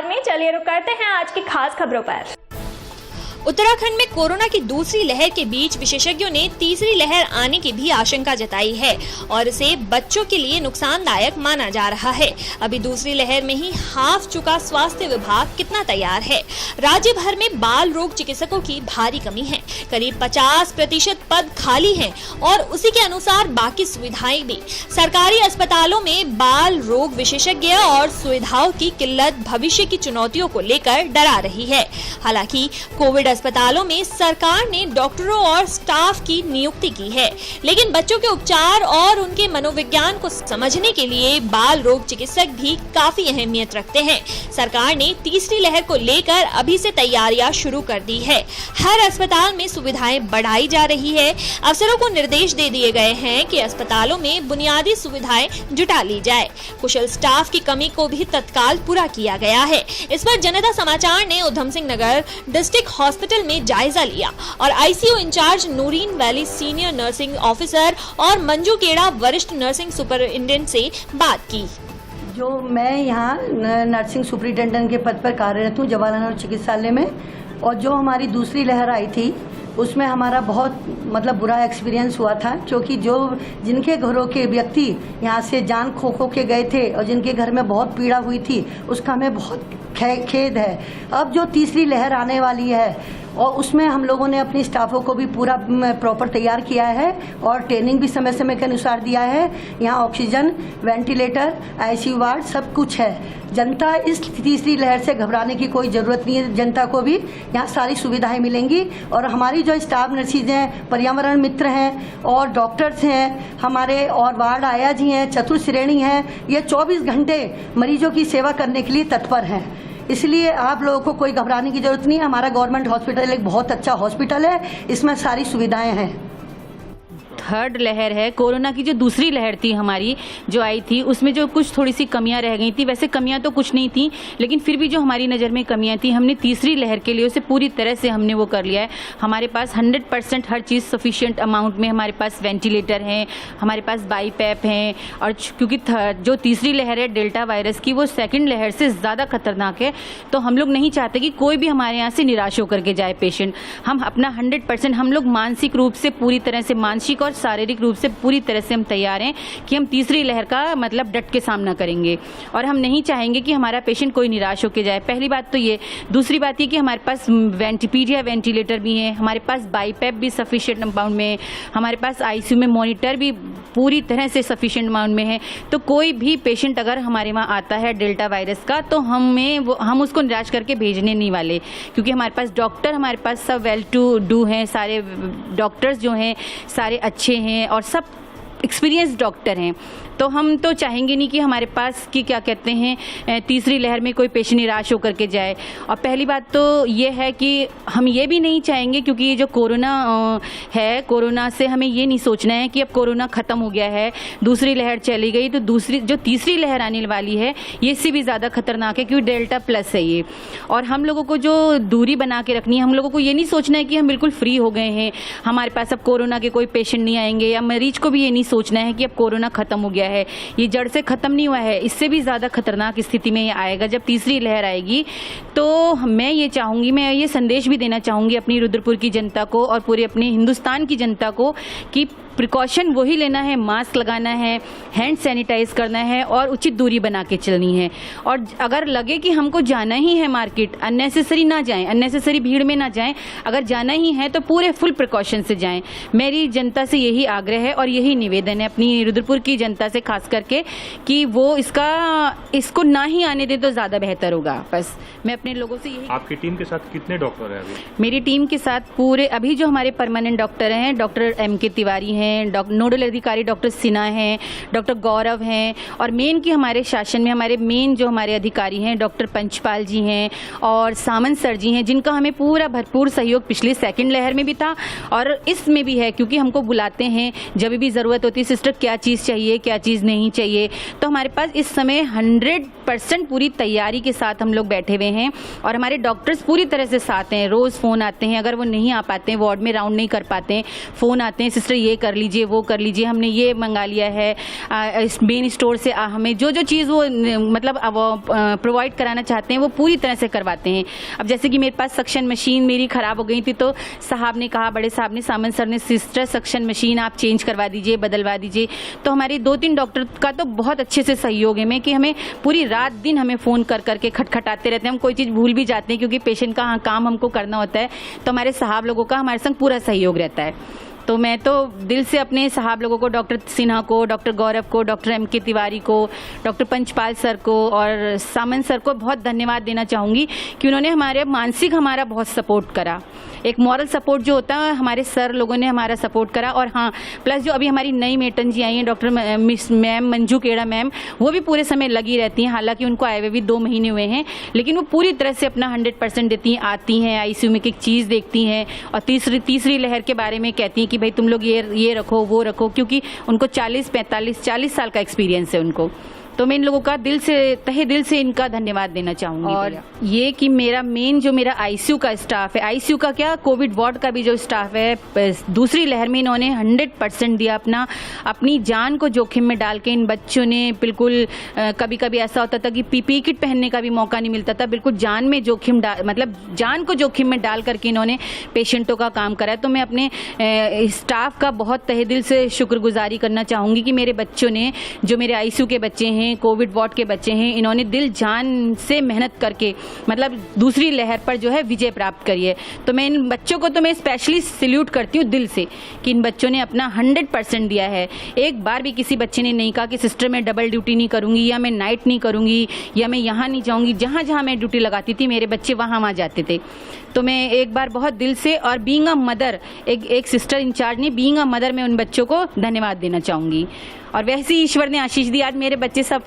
नमस्कार में चलिए रुक करते हैं आज की खास खबरों पर। उत्तराखंड में कोरोना की दूसरी लहर के बीच विशेषज्ञों ने तीसरी लहर आने की भी आशंका जताई है और इसे बच्चों के लिए नुकसानदायक माना जा रहा है। अभी दूसरी लहर में ही हाफ चुका स्वास्थ्य विभाग कितना तैयार है। राज्य भर में बाल रोग चिकित्सकों की भारी कमी है, करीब 50% पद खाली हैं और उसी के अनुसार बाकी सुविधाएं भी। सरकारी अस्पतालों में बाल रोग विशेषज्ञ और सुविधाओं की किल्लत भविष्य की चुनौतियों को लेकर डरा रही है। हालांकि कोविड अस्पतालों में सरकार ने डॉक्टरों और स्टाफ की नियुक्ति की है, लेकिन बच्चों के उपचार और उनके मनोविज्ञान को समझने के लिए बाल रोग चिकित्सक भी काफी अहमियत रखते हैं। सरकार ने तीसरी लहर को लेकर अभी से तैयारियां शुरू कर दी है। हर अस्पताल में सुविधाएं बढ़ाई जा रही है। अफसरों को निर्देश दे दिए गए हैं कि अस्पतालों में बुनियादी सुविधाएं जुटा ली जाए। कुशल स्टाफ की कमी को भी तत्काल पूरा किया गया है। इस पर जनता समाचार ने उधम सिंह नगर डिस्ट्रिक्ट हॉस्पिटल में जायजा लिया और ICU incharge Noorin Wali senior nursing officer और मंजू केड़ा वरिष्ठ नर्सिंग सुपरिटेंडेंट से बात की। जो मैं यहाँ नर्सिंग सुपरिटेंडेंट के पद पर कार्यरत हूँ जवाहरलाल नेहरू चिकित्सालय में, और जो हमारी दूसरी लहर आई थी उसमें हमारा बहुत बुरा एक्सपीरियंस हुआ था, क्योंकि जो जिनके घरों के व्यक्ति यहाँ से जान खो के गए थे और जिनके घर में बहुत पीड़ा हुई थी, उसका हमें बहुत खेद है। अब जो तीसरी लहर आने वाली है और उसमें हम लोगों ने अपनी स्टाफों को भी पूरा प्रॉपर तैयार किया है और ट्रेनिंग भी समय समय के अनुसार दिया है। यहाँ ऑक्सीजन, वेंटिलेटर, आईसीयू वार्ड सब कुछ है। जनता इस तीसरी लहर से घबराने की कोई ज़रूरत नहीं है। जनता को भी यहाँ सारी सुविधाएं मिलेंगी और हमारी जो स्टाफ नर्सिज हैं, पर्यावरण मित्र हैं और डॉक्टर्स हैं हमारे, और वार्ड आया जी हैं, चतुर्थ श्रेणी हैं, ये 24 घंटे मरीजों की सेवा करने के लिए तत्पर हैं। इसलिए आप लोगों को कोई घबराने की जरूरत नहीं है। हमारा गवर्नमेंट हॉस्पिटल एक बहुत अच्छा हॉस्पिटल है, इसमें सारी सुविधाएं हैं। थर्ड लहर है, कोरोना की जो दूसरी लहर थी हमारी जो आई थी, उसमें जो कुछ थोड़ी सी कमियां रह गई थी, वैसे कमियां तो कुछ नहीं थी, लेकिन फिर भी जो हमारी नज़र में कमियां थी, हमने तीसरी लहर के लिए उसे पूरी तरह से हमने वो कर लिया है। हमारे पास 100% हर चीज़ सफिशिएंट अमाउंट में, हमारे पास वेंटिलेटर हैं, हमारे पास बाईपैप हैं, और क्योंकि जो तीसरी लहर है डेल्टा वायरस की, वो सेकेंड लहर से ज़्यादा खतरनाक है, तो हम लोग नहीं चाहते कि कोई भी हमारे यहाँ से निराश होकर के जाए पेशेंट। हम अपना 100% हम लोग मानसिक रूप से पूरी तरह से, मानसिक और शारीरिक रूप से पूरी तरह से हम तैयार हैं कि हम तीसरी लहर का डट के सामना करेंगे और हम नहीं चाहेंगे कि हमारा पेशेंट कोई निराश होकर जाए। पहली बात तो ये। दूसरी बात ये कि हमारे पास वेंटिलेटर भी है, हमारे पास बाईपैप भी सफिशिएंट अमाउंट में है, हमारे पास आईसीयू में मॉनिटर भी पूरी तरह से सफिशिएंट अमाउंट में है। तो कोई भी पेशेंट अगर हमारे वहाँ आता है डेल्टा वायरस का, तो हम उसको निराश करके भेजने नहीं वाले, क्योंकि हमारे पास डॉक्टर, हमारे पास सब वेल टू डू हैं, सारे डॉक्टर्स जो हैं सारे अच्छे हैं और सब एक्सपीरियंस डॉक्टर हैं। तो हम तो चाहेंगे नहीं कि हमारे पास की क्या कहते हैं तीसरी लहर में कोई पेशेंट निराश होकर के जाए। और पहली बात तो ये है कि हम ये भी नहीं चाहेंगे, क्योंकि ये जो कोरोना है, कोरोना से हमें ये नहीं सोचना है कि अब कोरोना ख़त्म हो गया है, दूसरी लहर चली गई, तो दूसरी जो तीसरी लहर आने वाली है ये इससे भी ज़्यादा खतरनाक है, क्योंकि डेल्टा प्लस है ये। और हम लोगों को जो दूरी बना के रखनी है, हम लोगों को ये नहीं सोचना है कि हम बिल्कुल फ्री हो गए हैं, हमारे पास अब कोरोना के कोई पेशेंट नहीं आएंगे, या मरीज को भी ये नहीं सोचना है कि अब कोरोना ख़त्म हो गया है, ये जड़ से खत्म नहीं हुआ है, इससे भी ज़्यादा खतरनाक स्थिति में ये आएगा जब तीसरी लहर आएगी। तो मैं ये चाहूँगी, मैं ये संदेश भी देना चाहूँगी अपनी रुद्रपुर की जनता को और पूरे अपने हिंदुस्तान की जनता को कि प्रिकॉशन वही लेना है, मास्क लगाना है, हैंड सैनिटाइज करना है और उचित दूरी बना के चलनी है। और अगर लगे कि हमको जाना ही है मार्केट, अननेसेसरी ना जाएं, अननेसेसरी भीड़ में ना जाएं, अगर जाना ही है तो पूरे फुल प्रिकॉशन से जाएं। मेरी जनता से यही आग्रह है और यही निवेदन है अपनी रुद्रपुर की जनता से खास करके कि वो इसको ना ही आने दें तो ज़्यादा बेहतर होगा। बस मैं अपने लोगों से यही। आपकी टीम के साथ कितने डॉक्टर हैं अभी? मेरी टीम के साथ पूरे अभी जो हमारे परमानेंट डॉक्टर हैं, डॉक्टर MK तिवारी हैं, नोडल अधिकारी डॉक्टर सिन्हा हैं, डॉक्टर गौरव हैं, और मेन की हमारे शासन में हमारे मेन जो हमारे अधिकारी हैं डॉक्टर पंचपाल जी हैं और सामंत सर जी हैं, जिनका हमें पूरा भरपूर सहयोग पिछली सेकंड लहर में भी था और इसमें भी है, क्योंकि हमको बुलाते हैं जब भी ज़रूरत होती है, सिस्टर क्या चीज़ चाहिए, क्या चीज़ नहीं चाहिए। तो हमारे पास इस समय 100% पूरी तैयारी के साथ हम लोग बैठे हुए हैं और हमारे डॉक्टर्स पूरी तरह से साथ हैं। रोज़ फ़ोन आते हैं, अगर वो नहीं आ पाते हैं, वार्ड में राउंड नहीं कर पाते हैं, फ़ोन आते हैं, सिस्टर ये कर कर लीजिए, वो कर लीजिए, हमने ये मंगा लिया है इस मेन स्टोर से, हमें जो जो चीज़ वो मतलब प्रोवाइड कराना चाहते हैं वो पूरी तरह से करवाते हैं। अब जैसे कि मेरे पास सक्शन मशीन मेरी ख़राब हो गई थी, तो साहब ने कहा, बड़े साहब ने, सामंत सर ने, सिस्टर सक्शन मशीन आप चेंज करवा दीजिए, बदलवा दीजिए। तो हमारे 2-3 डॉक्टर का तो बहुत अच्छे से सहयोग है, कि हमें पूरी रात दिन हमें फ़ोन कर करके खटखटाते रहते हैं। हम कोई चीज़ भूल भी जाते हैं क्योंकि पेशेंट का काम हमको करना होता है, तो हमारे साहब लोगों का हमारे संग पूरा सहयोग रहता है। तो मैं तो दिल से अपने साहब लोगों को, डॉक्टर सिन्हा को, डॉक्टर गौरव को, डॉक्टर MK तिवारी को, डॉक्टर पंचपाल सर को और सामंत सर को बहुत धन्यवाद देना चाहूँगी कि उन्होंने हमारा बहुत सपोर्ट करा। एक मॉरल सपोर्ट जो होता है, हमारे सर लोगों ने हमारा सपोर्ट करा। और हाँ, प्लस जो अभी हमारी नई मेटन जी आई हैं, डॉक्टर मैम मंजू केड़ा मैम, वो भी पूरे समय लगी रहती हैं। हालांकि उनको आए हुए भी 2 महीने हुए हैं, लेकिन वो पूरी तरह से अपना 100% देती हैं, आती हैं, ICU में एक चीज़ देखती हैं और तीसरी लहर के बारे में कहती हैं कि भाई तुम लोग ये रखो, वो रखो, क्योंकि उनको 40 साल का एक्सपीरियंस है उनको। तो मैं इन लोगों का तहे दिल से इनका धन्यवाद देना चाहूँगी। और ये कि मेरा ICU का स्टाफ है, ICU का क्या, कोविड वार्ड का भी जो स्टाफ है, दूसरी लहर में इन्होंने 100% दिया, अपनी जान को जोखिम में डाल के इन बच्चों ने बिल्कुल, कभी कभी ऐसा होता था कि PPE किट पहनने का भी मौका नहीं मिलता था, बिल्कुल जान को जोखिम में डाल करके इन्होंने पेशेंटों का काम करा। तो मैं अपने स्टाफ का बहुत तहे दिल से शुक्रगुजारी करना चाहूँगी कि मेरे बच्चों ने, जो मेरे ICU के बच्चे हैं, कोविड वार्ड के बच्चे हैं, इन्होंने दिल जान से मेहनत करके दूसरी लहर पर जो है विजय प्राप्त करी है। तो मैं इन बच्चों को मैं स्पेशली सैल्यूट करती हूँ दिल से कि इन बच्चों ने अपना 100% दिया है। एक बार भी किसी बच्चे ने नहीं कहा कि सिस्टर मैं डबल ड्यूटी नहीं करूंगी, या मैं नाइट नहीं करूंगी, या मैं यहाँ नहीं जाऊंगी। जहाँ जहाँ मैं ड्यूटी लगाती थी मेरे बच्चे वहाँ जाते थे। तो मैं एक बार बहुत दिल से, और बीइंग अ मदर, एक सिस्टर इंचार्ज नहीं, बीइंग अ मदर, मैं उन बच्चों को धन्यवाद देना चाहूँगी। और वैसे ही ईश्वर ने आशीष दी, आज मेरे बच्चे सब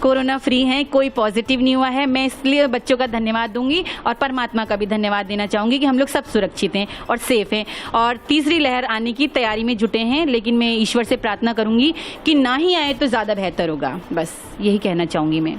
कोरोना फ्री हैं, कोई पॉजिटिव नहीं हुआ है। मैं इसलिए बच्चों का धन्यवाद दूंगी और परमात्मा का भी धन्यवाद देना चाहूँगी कि हम लोग सब सुरक्षित हैं और सेफ हैं और तीसरी लहर आने की तैयारी में जुटे हैं। लेकिन मैं ईश्वर से प्रार्थना करूँगी कि ना ही आए तो ज़्यादा बेहतर होगा, बस यही कहना चाहूँगी मैं।